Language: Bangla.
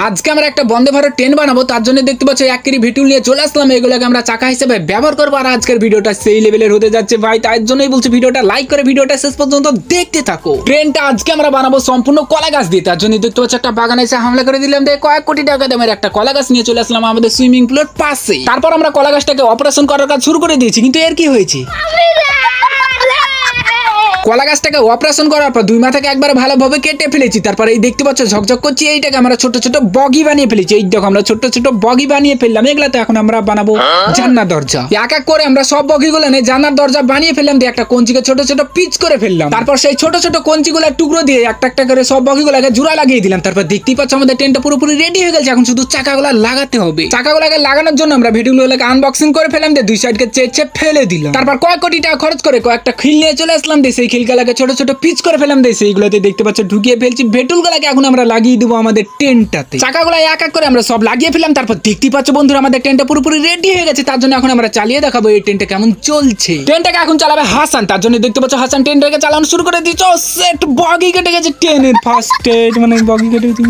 আজকে আমরা একটা বন্দে ভারত ট্রেন বানাবো, তার জন্য দেখতে পাচ্ছ 1 কেজি ভিটুল নিয়ে চলে আসলাম। এগুলোকে আমরা চাকা হিসেবে ব্যবহার করবো। আর আজকের ভিডিওটা সেই লেভেলের হতে যাচ্ছে ভাই, তার জন্যই বলছি ভিডিওটা লাইক করে ভিডিওটা শেষ পর্যন্ত দেখতে থাকো। ট্রেনটা আজকে আমরা বানাবো সম্পূর্ণ কলা গাছ দিয়ে, তার জন্য দেখতে পাচ্ছ একটা বাগানে এসে হামলা করে দিলাম। দিয়ে কয়েক কোটি টাকা দামের একটা কলা গাছ নিয়ে চলে আসলাম আমাদের সুইমিং পুলের পাশে। তারপর আমরা কলা গাছটাকে অপারেশন করার কাজ শুরু করে দিয়েছি, কিন্তু এর কি হয়েছে, কলা গাছটাকে অপারেশন করার পর 2 মাথাকে একবার ভালোভাবে কেটে ফেলেছি। তারপরে এই দেখতে পাচ্ছ ঝকঝক করছি, এইটাকে আমরা ছোট ছোট বগি বানিয়ে ফেলেছি। এই দেখো আমরা ছোট ছোট বগি বানিয়ে ফেললাম। এগুলাতে এখন আমরা বানাবো জান্নার দরজা। এক এক করে আমরা সব বগিগুলো নিয়ে জান্নার দরজা বানিয়ে ফেললাম। দিয়ে একটা কঞ্চিকে ছোট ছোট পিচ করে ফেললাম। তারপর সেই ছোট ছোট কঞ্চিগুলোর টুকরো দিয়ে একটা একটা করে সব বগিগুলোকে জোড়া লাগিয়ে দিলাম। তারপর দেখতেই পাচ্ছ আমাদের ট্রেনটা পুরোপুরি রেডি হয়ে গেছে। এখন শুধু চাকাগুলো লাগাতে হবে। চাকাগুলোকে লাগানোর জন্য আমরা ভিডিওগুলোকে আনবক্সিং করে ফেললাম। দিয়ে 2 সাইডকে চেঁচে ফেলে দিলাম। তারপর কয়েক কোটি টাকা খরচ করে কয়েকটা খিল নিয়ে চলে আসলাম। দিয়ে সেই খিলগুলোকে ছোট ছোট পিচ করে ফেলাম। দিয়ে সেইগুলোতে দেখতে পাচ্ছ ঢুকিয়ে ফেলছি। ভেটুলগুলোকে এখন আমরা লাগিয়ে দেবো আমাদের ট্রেনটাতে। চাকাগুলো এক এক করে আমরা সব লাগিয়ে ফেললাম। তারপর দেখতেই পাচ্ছ বন্ধুরা আমাদের ট্রেনটা পুরোপুরি রেডি হয়ে গেছে। তার জন্য এখন আমরা চালিয়ে দেখাবো এই ট্রেনটা কেমন চলছে। ট্রেনটাকে এখন চালাবে হাসান, তার জন্য দেখতে পাচ্ছ হাসান ট্রেনটাকে চালানো শুরু করে দিয়েছ। সেট বগি কেটে গেছে ট্রেনের ফার্স্ট স্টেজ, মানে বগি কেটে গেছে।